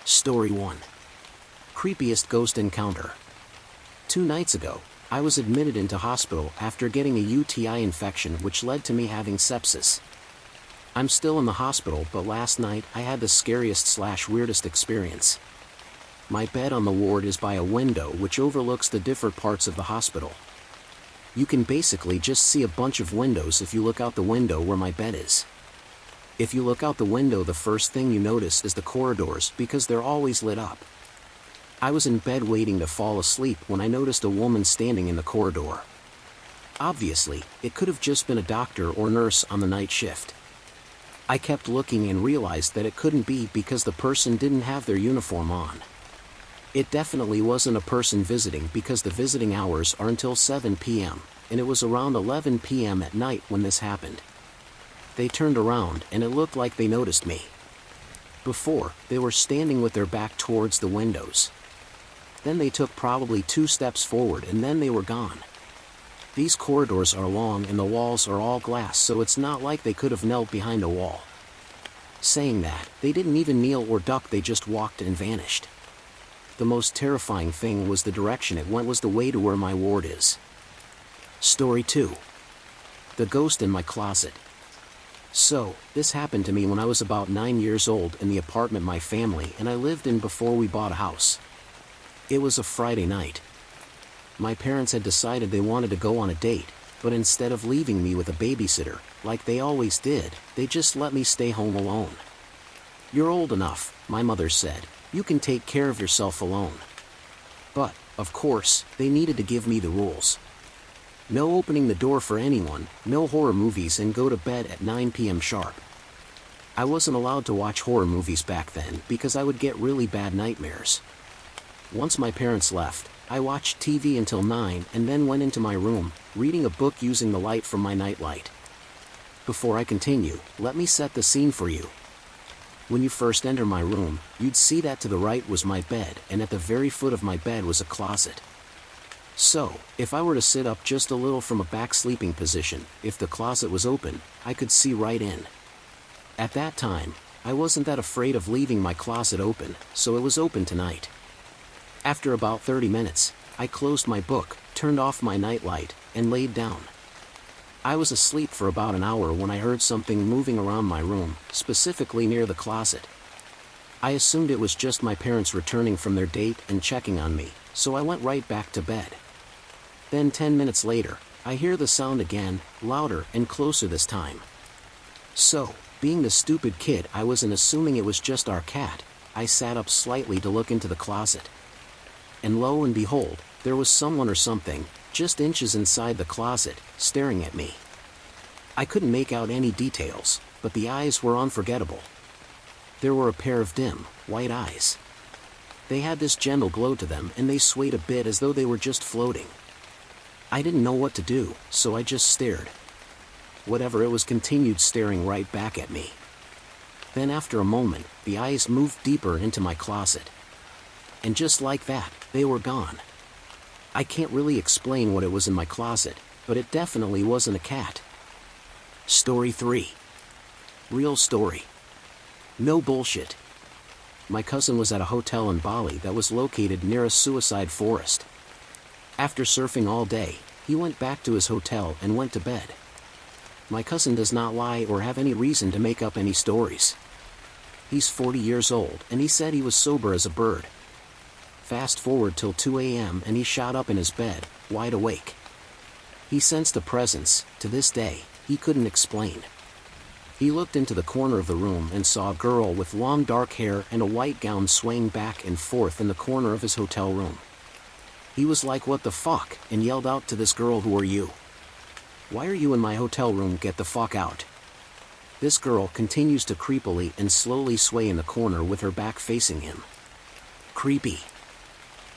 Story 1. Creepiest ghost encounter. 2 nights ago, I was admitted into hospital after getting a UTI infection which led to me having sepsis. I'm still in the hospital, but last night I had the scariest/weirdest experience. My bed on the ward is by a window which overlooks the different parts of the hospital. You can basically just see a bunch of windows if you look out the window where my bed is. If you look out the window, the first thing you notice is the corridors because they're always lit up. I was in bed waiting to fall asleep when I noticed a woman standing in the corridor. Obviously, it could have just been a doctor or nurse on the night shift. I kept looking and realized that it couldn't be because the person didn't have their uniform on. It definitely wasn't a person visiting because the visiting hours are until 7 p.m., and it was around 11 p.m. at night when this happened. They turned around and it looked like they noticed me. Before, they were standing with their back towards the windows. Then they took probably 2 steps forward and then they were gone. These corridors are long and the walls are all glass, so it's not like they could have knelt behind a wall. Saying that, they didn't even kneel or duck, they just walked and vanished. The most terrifying thing was the direction it went was the way to where my ward is. Story 2. The ghost in my closet. So, this happened to me when I was about 9 years old in the apartment my family and I lived in before we bought a house. It was a Friday night. My parents had decided they wanted to go on a date, but instead of leaving me with a babysitter, like they always did, they just let me stay home alone. "You're old enough," my mother said, "you can take care of yourself alone." But, of course, they needed to give me the rules. No opening the door for anyone, no horror movies, and go to bed at 9 p.m. sharp. I wasn't allowed to watch horror movies back then because I would get really bad nightmares. Once my parents left, I watched TV until 9 and then went into my room, reading a book using the light from my nightlight. Before I continue, let me set the scene for you. When you first enter my room, you'd see that to the right was my bed, and at the very foot of my bed was a closet. So, if I were to sit up just a little from a back sleeping position, if the closet was open, I could see right in. At that time, I wasn't that afraid of leaving my closet open, so it was open tonight. After about 30 minutes, I closed my book, turned off my nightlight, and laid down. I was asleep for about an hour when I heard something moving around my room, specifically near the closet. I assumed it was just my parents returning from their date and checking on me, so I went right back to bed. Then 10 minutes later, I hear the sound again, louder and closer this time. So, being the stupid kid I was and assuming it was just our cat, I sat up slightly to look into the closet. And lo and behold, there was someone or something, just inches inside the closet, staring at me. I couldn't make out any details, but the eyes were unforgettable. There were a pair of dim, white eyes. They had this gentle glow to them and they swayed a bit as though they were just floating. I didn't know what to do, so I just stared. Whatever it was continued staring right back at me. Then after a moment, the eyes moved deeper into my closet. And just like that, they were gone. I can't really explain what it was in my closet, but it definitely wasn't a cat. Story 3. Real story. No bullshit. My cousin was at a hotel in Bali that was located near a suicide forest. After surfing all day, he went back to his hotel and went to bed. My cousin does not lie or have any reason to make up any stories. He's 40 years old and he said he was sober as a bird. Fast forward till 2 a.m. and he shot up in his bed, wide awake. He sensed a presence, to this day, he couldn't explain. He looked into the corner of the room and saw a girl with long dark hair and a white gown swaying back and forth in the corner of his hotel room. He was like, "What the fuck?" and yelled out to this girl, "Who are you? Why are you in my hotel room? Get the fuck out." This girl continues to creepily and slowly sway in the corner with her back facing him. Creepy.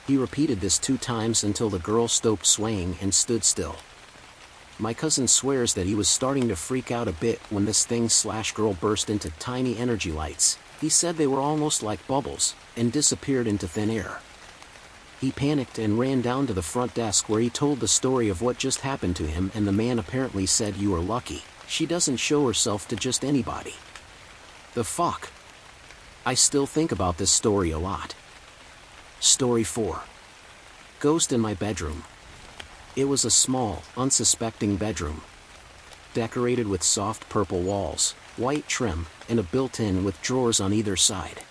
He repeated this 2 times until the girl stopped swaying and stood still. My cousin swears that he was starting to freak out a bit when this thing/girl burst into tiny energy lights. He said they were almost like bubbles, and disappeared into thin air. He panicked and ran down to the front desk where he told the story of what just happened to him, and the man apparently said, "You are lucky. She doesn't show herself to just anybody." The fuck? I still think about this story a lot. Story 4. Ghost in my bedroom. It was a small, unsuspecting bedroom, decorated with soft purple walls, white trim, and a built-in with drawers on either side.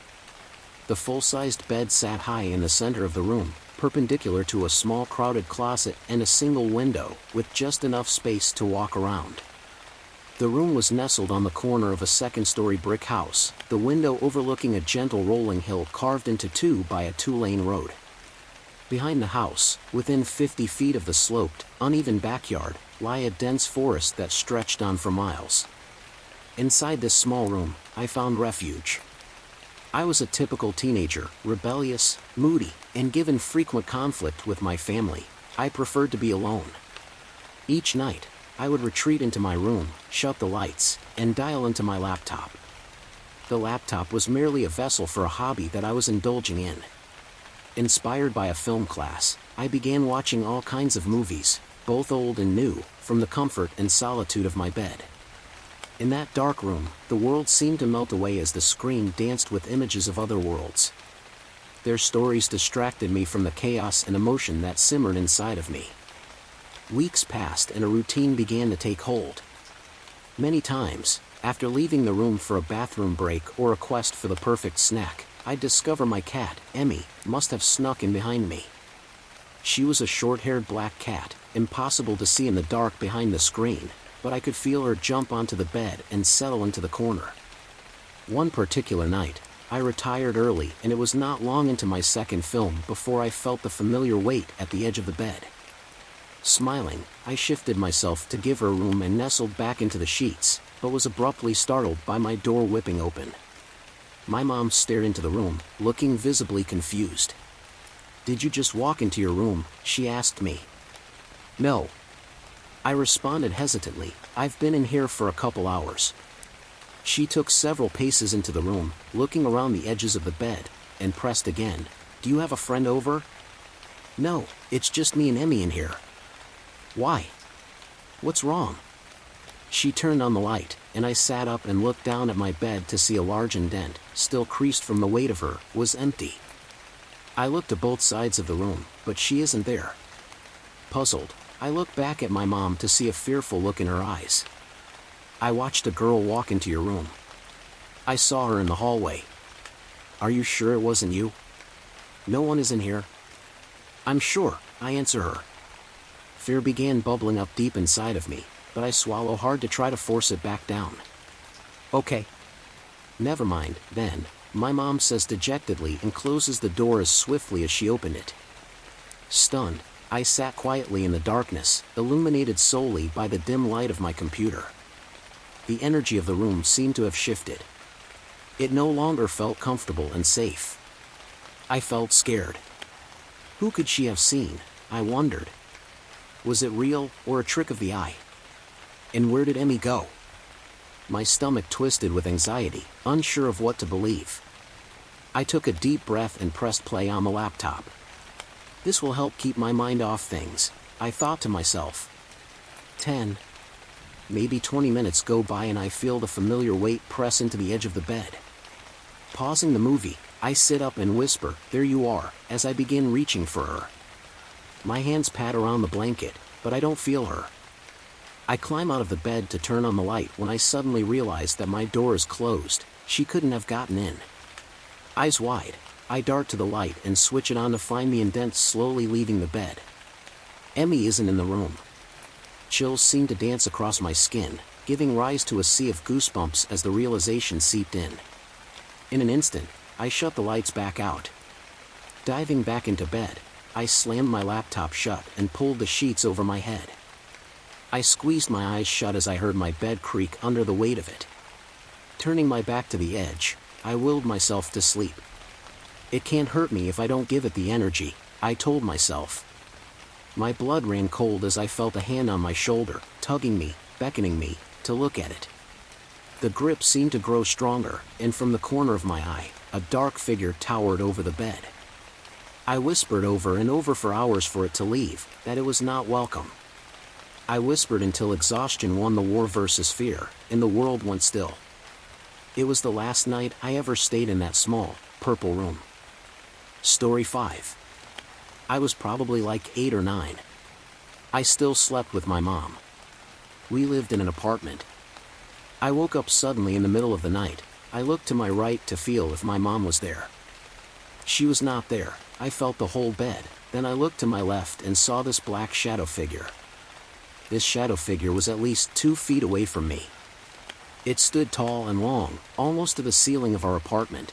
The full-sized bed sat high in the center of the room, perpendicular to a small crowded closet and a single window, with just enough space to walk around. The room was nestled on the corner of a second-story brick house, the window overlooking a gentle rolling hill carved into two by a two-lane road. Behind the house, within 50 feet of the sloped, uneven backyard, lie a dense forest that stretched on for miles. Inside this small room, I found refuge. I was a typical teenager, rebellious, moody, and given frequent conflict with my family. I preferred to be alone. Each night, I would retreat into my room, shut the lights, and dial into my laptop. The laptop was merely a vessel for a hobby that I was indulging in. Inspired by a film class, I began watching all kinds of movies, both old and new, from the comfort and solitude of my bed. In that dark room, the world seemed to melt away as the screen danced with images of other worlds. Their stories distracted me from the chaos and emotion that simmered inside of me. Weeks passed and a routine began to take hold. Many times, after leaving the room for a bathroom break or a quest for the perfect snack, I'd discover my cat, Emmy, must have snuck in behind me. She was a short-haired black cat, impossible to see in the dark behind the screen, but I could feel her jump onto the bed and settle into the corner. One particular night, I retired early and it was not long into my second film before I felt the familiar weight at the edge of the bed. Smiling, I shifted myself to give her room and nestled back into the sheets, but was abruptly startled by my door whipping open. My mom stared into the room, looking visibly confused. "Did you just walk into your room?" she asked me. "No." I responded hesitantly, "I've been in here for a couple hours." She took several paces into the room, looking around the edges of the bed, and pressed again. "Do you have a friend over?" "No, it's just me and Emmy in here." "Why? What's wrong?" She turned on the light, and I sat up and looked down at my bed to see a large indent, still creased from the weight of her, was empty. I looked to both sides of the room, but she isn't there. Puzzled, I looked back at my mom to see a fearful look in her eyes. "I watched a girl walk into your room. I saw her in the hallway." "Are you sure it wasn't you?" "No one is in here." "I'm sure," I answer her. Fear began bubbling up deep inside of me, but I swallow hard to try to force it back down. "Okay. Never mind, then," my mom says dejectedly and closes the door as swiftly as she opened it. Stunned, I sat quietly in the darkness, illuminated solely by the dim light of my computer. The energy of the room seemed to have shifted. It no longer felt comfortable and safe. I felt scared. Who could she have seen, I wondered? Was it real, or a trick of the eye? And where did Emmy go? My stomach twisted with anxiety, unsure of what to believe. I took a deep breath and pressed play on the laptop. This will help keep my mind off things, I thought to myself. 10, maybe 20 minutes go by and I feel the familiar weight press into the edge of the bed. Pausing the movie, I sit up and whisper, "There you are," as I begin reaching for her. My hands pat around the blanket, but I don't feel her. I climb out of the bed to turn on the light when I suddenly realize that my door is closed. She couldn't have gotten in. Eyes wide, I dart to the light and switch it on to find the indent slowly leaving the bed. Emmy isn't in the room. Chills seem to dance across my skin, giving rise to a sea of goosebumps as the realization seeped in. In an instant, I shut the lights back out. Diving back into bed, I slammed my laptop shut and pulled the sheets over my head. I squeezed my eyes shut as I heard my bed creak under the weight of it. Turning my back to the edge, I willed myself to sleep. It can't hurt me if I don't give it the energy, I told myself. My blood ran cold as I felt a hand on my shoulder, tugging me, beckoning me, to look at it. The grip seemed to grow stronger, and from the corner of my eye, a dark figure towered over the bed. I whispered over and over for hours for it to leave, that it was not welcome. I whispered until exhaustion won the war versus fear, and the world went still. It was the last night I ever stayed in that small, purple room. Story 5. I was probably like 8 or 9. I still slept with my mom. We lived in an apartment. I woke up suddenly in the middle of the night. I looked to my right to feel if my mom was there. She was not there. I felt the whole bed. Then I looked to my left and saw this black shadow figure. This shadow figure was at least 2 feet away from me. It stood tall and long, almost to the ceiling of our apartment.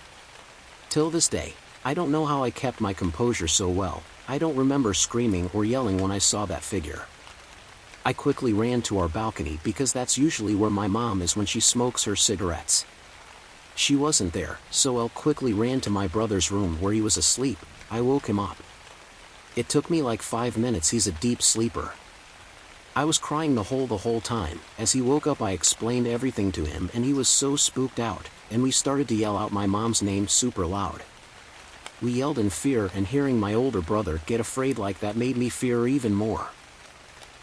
Till this day, I don't know how I kept my composure so well. I don't remember screaming or yelling when I saw that figure. I quickly ran to our balcony because that's usually where my mom is when she smokes her cigarettes. She wasn't there, so I quickly ran to my brother's room where he was asleep. I woke him up. It took me like 5 minutes. He's a deep sleeper. I was crying the whole time. As he woke up I explained everything to him and he was so spooked out, and we started to yell out my mom's name super loud. We yelled in fear, and hearing my older brother get afraid like that made me fear even more.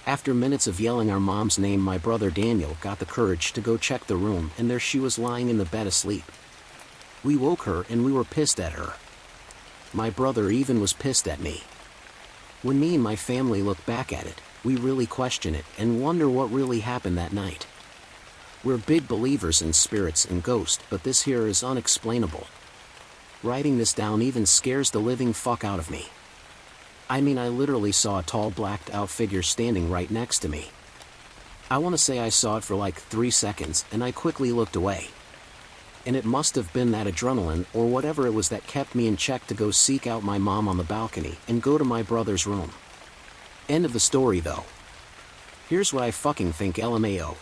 After minutes of yelling our mom's name, my brother Daniel got the courage to go check the room, and there she was lying in the bed asleep. We woke her and we were pissed at her. My brother even was pissed at me. When me and my family look back at it, we really question it and wonder what really happened that night. We're big believers in spirits and ghosts, but this here is unexplainable. Writing this down even scares the living fuck out of me. I mean, I literally saw a tall blacked out figure standing right next to me. I want to say I saw it for like 3 seconds and I quickly looked away. And it must have been that adrenaline or whatever it was that kept me in check to go seek out my mom on the balcony and go to my brother's room. End of the story though. Here's what I fucking think, LMAO.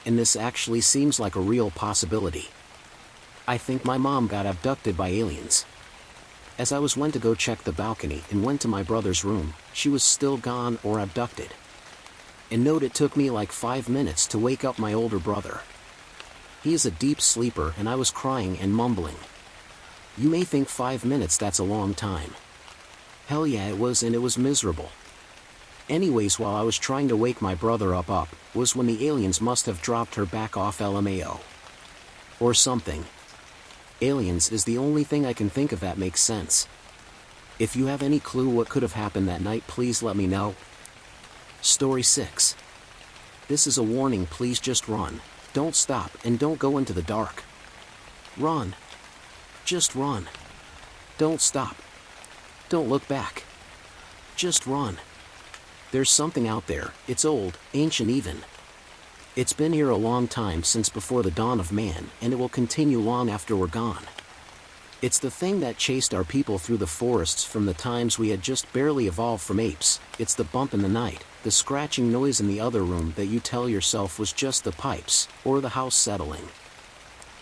And this actually seems like a real possibility. I think my mom got abducted by aliens. As I went to go check the balcony and went to my brother's room, she was still gone or abducted. And note, it took me like 5 minutes to wake up my older brother. He is a deep sleeper and I was crying and mumbling. You may think 5 minutes, that's a long time. Hell yeah it was, and it was miserable. Anyways, while I was trying to wake my brother up was when the aliens must have dropped her back off, LMAO. Or something. Aliens is the only thing I can think of that makes sense. If you have any clue what could have happened that night, please let me know. Story 6. This is a warning, please just run. Don't stop and don't go into the dark. Run. Just run. Don't stop. Don't look back. Just run. There's something out there. It's old, ancient even. It's been here a long time, since before the dawn of man, and it will continue long after we're gone. It's the thing that chased our people through the forests from the times we had just barely evolved from apes. It's the bump in the night, the scratching noise in the other room that you tell yourself was just the pipes, or the house settling.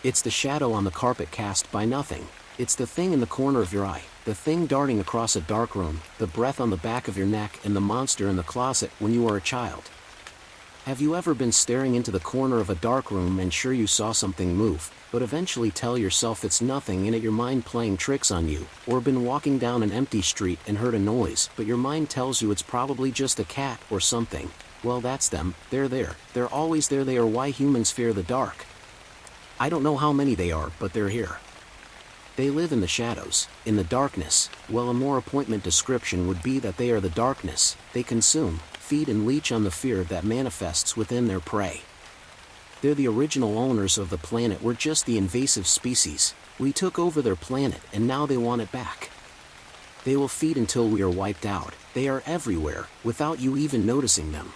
It's the shadow on the carpet cast by nothing. It's the thing in the corner of your eye, the thing darting across a dark room, the breath on the back of your neck, and the monster in the closet when you were a child. Have you ever been staring into the corner of a dark room and sure you saw something move, but eventually tell yourself it's nothing and your mind playing tricks on you, or been walking down an empty street and heard a noise but your mind tells you it's probably just a cat or something? Well, that's them. They're there. They're always there. They are why humans fear the dark. I don't know how many they are, but they're here. They live in the shadows, in the darkness. Well, a more appointment description would be that they are the darkness. They consume, feed and leech on the fear that manifests within their prey. They're the original owners of the planet. We're just the invasive species. We took over their planet and now they want it back. They will feed until we are wiped out. They are everywhere, without you even noticing them.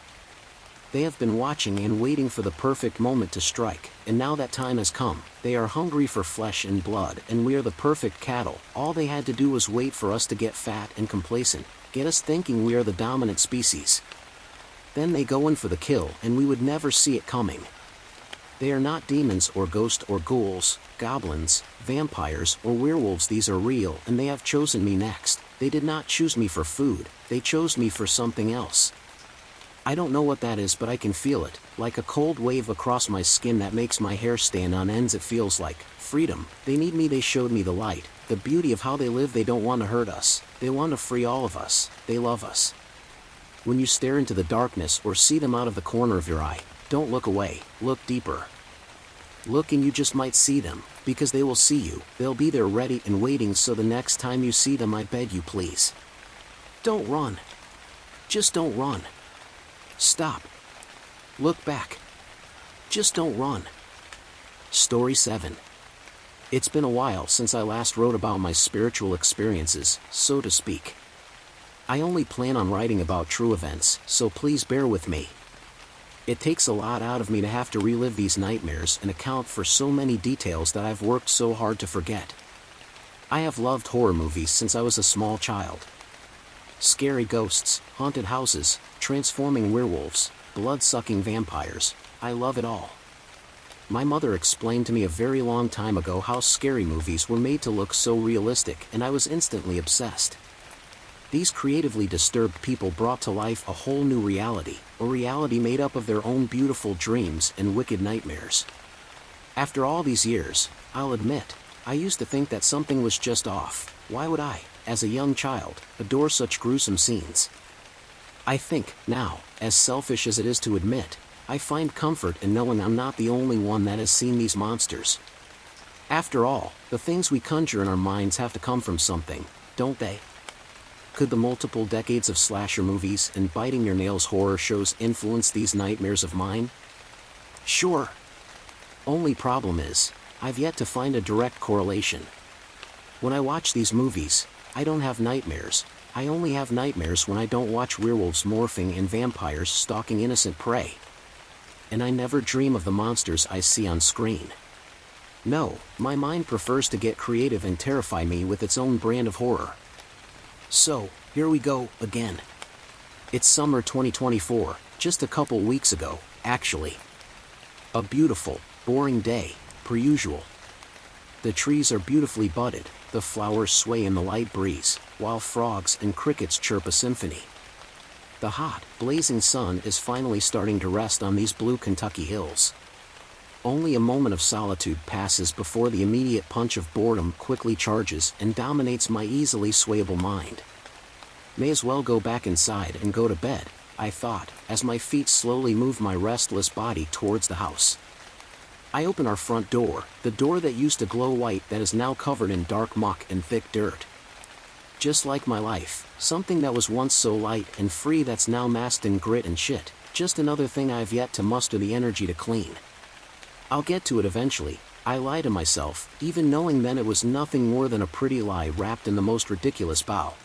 They have been watching and waiting for the perfect moment to strike, and now that time has come. They are hungry for flesh and blood, and we are the perfect cattle. All they had to do was wait for us to get fat and complacent, get us thinking we are the dominant species. Then they go in for the kill, and we would never see it coming. They are not demons or ghosts or ghouls, goblins, vampires, or werewolves. These are real, and they have chosen me next. They did not choose me for food, they chose me for something else. I don't know what that is, but I can feel it, like a cold wave across my skin that makes my hair stand on ends. It feels like freedom. They need me. They showed me the light, the beauty of how they live. They don't want to hurt us. They want to free all of us. They love us. When you stare into the darkness or see them out of the corner of your eye, don't look away, look deeper. Look and you just might see them, because they will see you. They'll be there ready and waiting, so the next time you see them, I beg you please, don't run. Just don't run. Stop. Look back. Just don't run. Story 7. It's been a while since I last wrote about my spiritual experiences, so to speak. I only plan on writing about true events, so please bear with me. It takes a lot out of me to have to relive these nightmares and account for so many details that I've worked so hard to forget. I have loved horror movies since I was a small child. Scary ghosts, haunted houses, transforming werewolves, blood-sucking vampires, I love it all. My mother explained to me a very long time ago how scary movies were made to look so realistic, and I was instantly obsessed. These creatively disturbed people brought to life a whole new reality, a reality made up of their own beautiful dreams and wicked nightmares. After all these years, I'll admit, I used to think that something was just off. Why would I, as a young child, adore such gruesome scenes? I think, now, as selfish as it is to admit, I find comfort in knowing I'm not the only one that has seen these monsters. After all, the things we conjure in our minds have to come from something, don't they? Could the multiple decades of slasher movies and biting-your-nails horror shows influence these nightmares of mine? Sure. Only problem is, I've yet to find a direct correlation. When I watch these movies, I don't have nightmares. I only have nightmares when I don't watch werewolves morphing and vampires stalking innocent prey. And I never dream of the monsters I see on screen. No, my mind prefers to get creative and terrify me with its own brand of horror. So, here we go, again. It's summer 2024, just a couple weeks ago, actually. A beautiful, boring day, per usual. The trees are beautifully budded, the flowers sway in the light breeze, while frogs and crickets chirp a symphony. The hot, blazing sun is finally starting to rest on these blue Kentucky hills. Only a moment of solitude passes before the immediate punch of boredom quickly charges and dominates my easily swayable mind. May as well go back inside and go to bed, I thought, as my feet slowly moved my restless body towards the house. I open our front door, the door that used to glow white that is now covered in dark muck and thick dirt. Just like my life, something that was once so light and free that's now masked in grit and shit, just another thing I've yet to muster the energy to clean. I'll get to it eventually, I lie to myself, even knowing then it was nothing more than a pretty lie wrapped in the most ridiculous bow.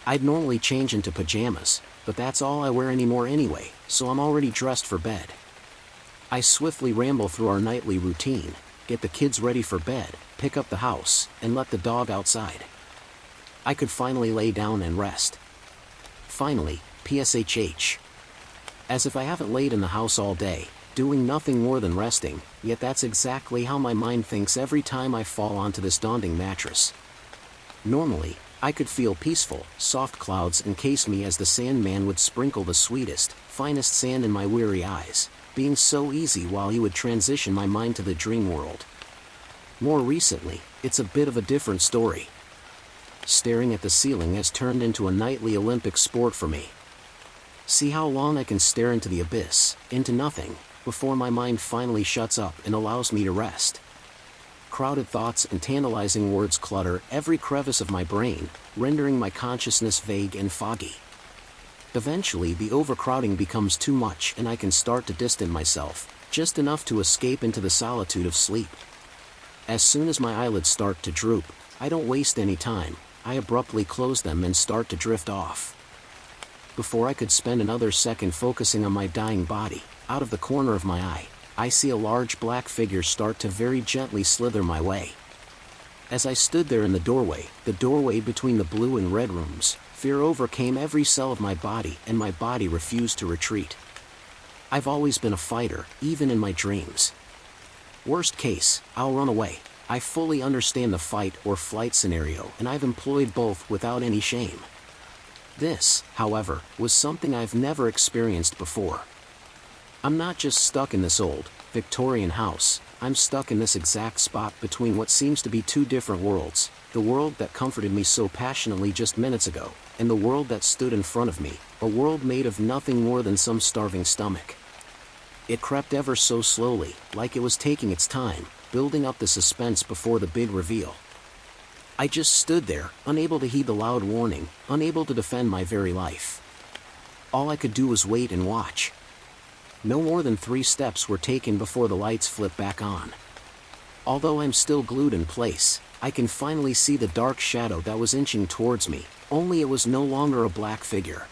I'd normally change into pajamas, but that's all I wear anymore anyway, so I'm already dressed for bed. I swiftly ramble through our nightly routine, get the kids ready for bed, pick up the house, and let the dog outside. I could finally lay down and rest. Finally, PSHH. As if I haven't laid in the house all day, doing nothing more than resting, yet that's exactly how my mind thinks every time I fall onto this daunting mattress. Normally, I could feel peaceful, soft clouds encase me as the Sandman would sprinkle the sweetest, finest sand in my weary eyes, being so easy while he would transition my mind to the dream world. More recently, it's a bit of a different story. Staring at the ceiling has turned into a nightly Olympic sport for me. See how long I can stare into the abyss, into nothing, before my mind finally shuts up and allows me to rest. Crowded thoughts and tantalizing words clutter every crevice of my brain, rendering my consciousness vague and foggy. Eventually the overcrowding becomes too much and I can start to distance myself, just enough to escape into the solitude of sleep. As soon as my eyelids start to droop, I don't waste any time, I abruptly close them and start to drift off. Before I could spend another second focusing on my dying body, out of the corner of my eye, I see a large black figure start to very gently slither my way. As I stood there in the doorway between the blue and red rooms, fear overcame every cell of my body and my body refused to retreat. I've always been a fighter, even in my dreams. Worst case, I'll run away. I fully understand the fight or flight scenario and I've employed both without any shame. This, however, was something I've never experienced before. I'm not just stuck in this old, Victorian house, I'm stuck in this exact spot between what seems to be two different worlds, the world that comforted me so passionately just minutes ago, and the world that stood in front of me, a world made of nothing more than some starving stomach. It crept ever so slowly, like it was taking its time, building up the suspense before the big reveal. I just stood there, unable to heed the loud warning, unable to defend my very life. All I could do was wait and watch. No more than 3 steps were taken before the lights flipped back on. Although I'm still glued in place, I can finally see the dark shadow that was inching towards me, only it was no longer a black figure.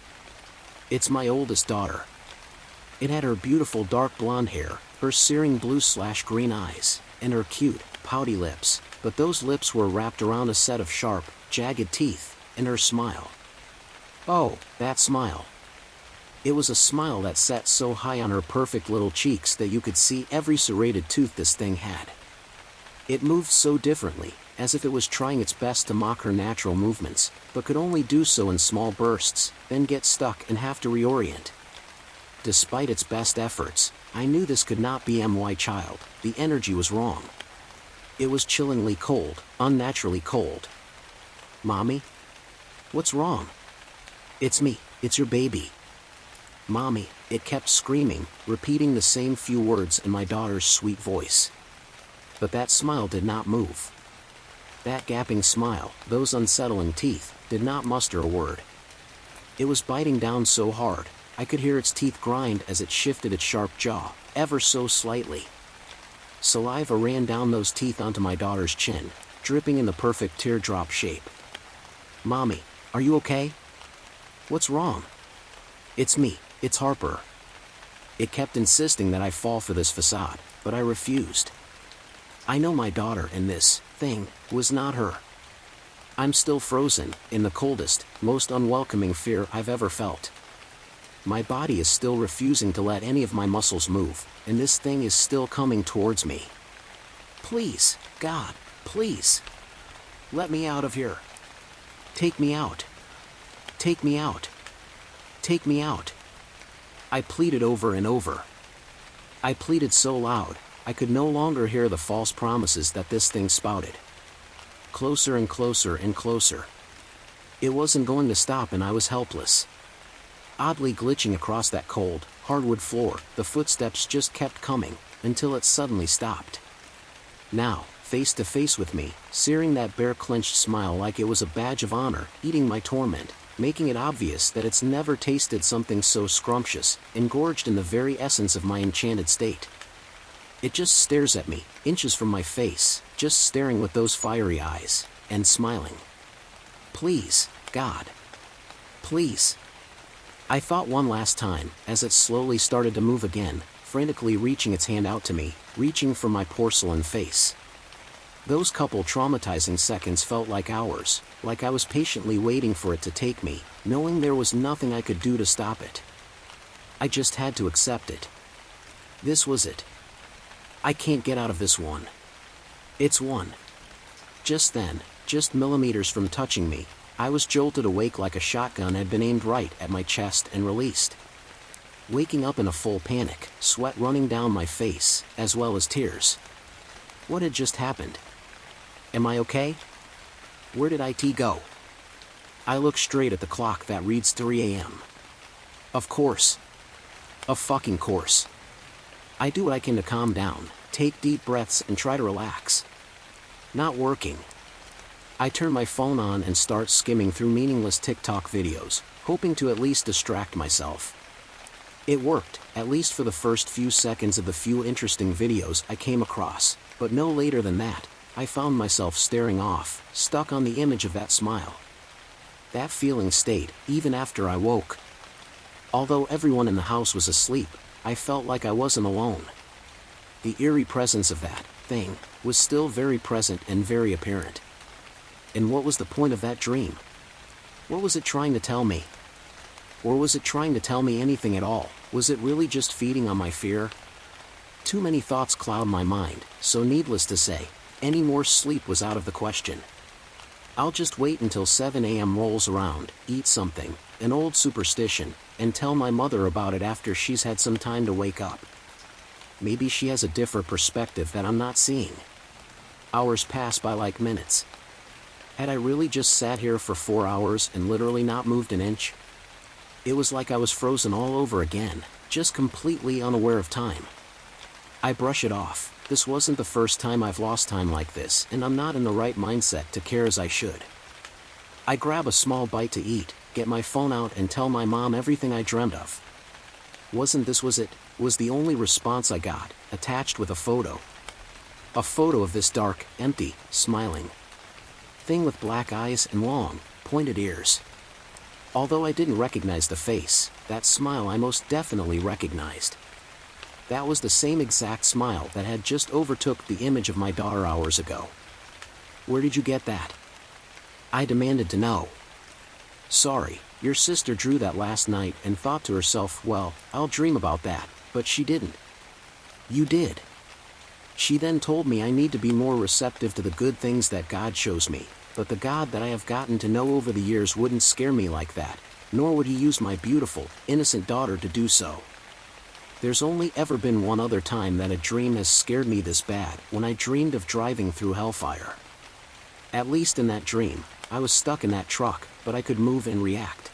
It's my oldest daughter. It had her beautiful dark blonde hair, her searing blue/green eyes, and her cute, pouty lips, but those lips were wrapped around a set of sharp, jagged teeth, and her smile. Oh, that smile. It was a smile that sat so high on her perfect little cheeks that you could see every serrated tooth this thing had. It moved so differently, as if it was trying its best to mock her natural movements, but could only do so in small bursts, then get stuck and have to reorient. Despite its best efforts, I knew this could not be my child. The energy was wrong. It was chillingly cold, unnaturally cold. Mommy? What's wrong? It's me, it's your baby. Mommy, it kept screaming, repeating the same few words in my daughter's sweet voice. But that smile did not move. That gaping smile, those unsettling teeth, did not muster a word. It was biting down so hard, I could hear its teeth grind as it shifted its sharp jaw, ever so slightly. Saliva ran down those teeth onto my daughter's chin, dripping in the perfect teardrop shape. Mommy, are you okay? What's wrong? It's me, it's Harper. It kept insisting that I fall for this facade, but I refused. I know my daughter and this thing was not her. I'm still frozen, in the coldest, most unwelcoming fear I've ever felt. My body is still refusing to let any of my muscles move, and this thing is still coming towards me. Please, God, please. Let me out of here. Take me out. Take me out. Take me out. I pleaded over and over. I pleaded so loud, I could no longer hear the false promises that this thing spouted. Closer and closer and closer. It wasn't going to stop and I was helpless. Oddly glitching across that cold, hardwood floor, the footsteps just kept coming, until it suddenly stopped. Now, face to face with me, searing that bare-clenched smile like it was a badge of honor, eating my torment, making it obvious that it's never tasted something so scrumptious, engorged in the very essence of my enchanted state. It just stares at me, inches from my face, just staring with those fiery eyes, and smiling. Please, God. Please. I thought one last time, as it slowly started to move again, frantically reaching its hand out to me, reaching for my porcelain face. Those couple traumatizing seconds felt like hours, like I was patiently waiting for it to take me, knowing there was nothing I could do to stop it. I just had to accept it. This was it. I can't get out of this one. It's one. Just then, just millimeters from touching me, I was jolted awake like a shotgun had been aimed right at my chest and released. Waking up in a full panic, sweat running down my face, as well as tears. What had just happened? Am I okay? Where did IT go? I look straight at the clock that reads 3 a.m. Of course. Of fucking course. I do what I can to calm down, take deep breaths and try to relax. Not working. I turn my phone on and start skimming through meaningless TikTok videos, hoping to at least distract myself. It worked, at least for the first few seconds of the few interesting videos I came across, but no later than that, I found myself staring off, stuck on the image of that smile. That feeling stayed, even after I woke. Although everyone in the house was asleep, I felt like I wasn't alone. The eerie presence of that thing was still very present and very apparent. And what was the point of that dream? What was it trying to tell me? Or was it trying to tell me anything at all? Was it really just feeding on my fear? Too many thoughts cloud my mind, so needless to say, any more sleep was out of the question. I'll just wait until 7 a.m. rolls around, eat something, an old superstition, and tell my mother about it after she's had some time to wake up. Maybe she has a different perspective that I'm not seeing. Hours pass by like minutes. Had I really just sat here for 4 hours and literally not moved an inch? It was like I was frozen all over again, just completely unaware of time. I brush it off. This wasn't the first time I've lost time like this, and I'm not in the right mindset to care as I should. I grab a small bite to eat, get my phone out and tell my mom everything I dreamt of. "Wasn't this was it?" was the only response I got, attached with a photo. A photo of this dark, empty, smiling thing with black eyes and long, pointed ears. Although I didn't recognize the face, that smile I most definitely recognized. That was the same exact smile that had just overtook the image of my daughter hours ago. "Where did you get that?" I demanded to know. "Sorry, your sister drew that last night and thought to herself, well, I'll dream about that, but she didn't." "You did." She then told me I need to be more receptive to the good things that God shows me, but the God that I have gotten to know over the years wouldn't scare me like that, nor would he use my beautiful, innocent daughter to do so. There's only ever been one other time that a dream has scared me this bad, when I dreamed of driving through hellfire. At least in that dream, I was stuck in that truck, but I could move and react.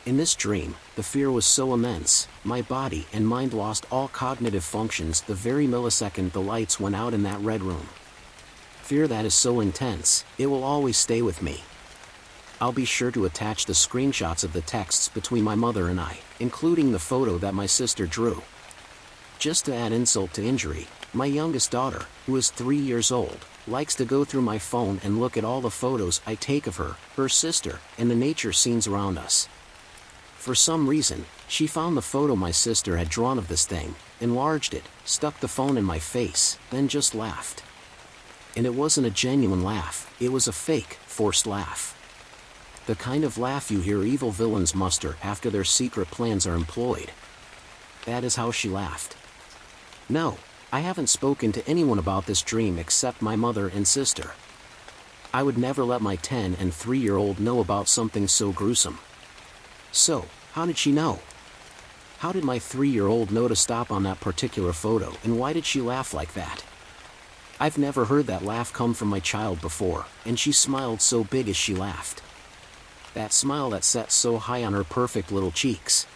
In this dream, the fear was so immense, my body and mind lost all cognitive functions the very millisecond the lights went out in that red room. Fear that is so intense, it will always stay with me. I'll be sure to attach the screenshots of the texts between my mother and I, including the photo that my sister drew. Just to add insult to injury, my youngest daughter, who is 3 years old, likes to go through my phone and look at all the photos I take of her, her sister, and the nature scenes around us. For some reason, she found the photo my sister had drawn of this thing, enlarged it, stuck the phone in my face, then just laughed. And it wasn't a genuine laugh, it was a fake, forced laugh. The kind of laugh you hear evil villains muster after their secret plans are employed. That is how she laughed. No, I haven't spoken to anyone about this dream except my mother and sister. I would never let my 10 and 3-year-old know about something so gruesome. So, how did she know? How did my 3-year-old know to stop on that particular photo, and why did she laugh like that? I've never heard that laugh come from my child before, and she smiled so big as she laughed. That smile that sat so high on her perfect little cheeks,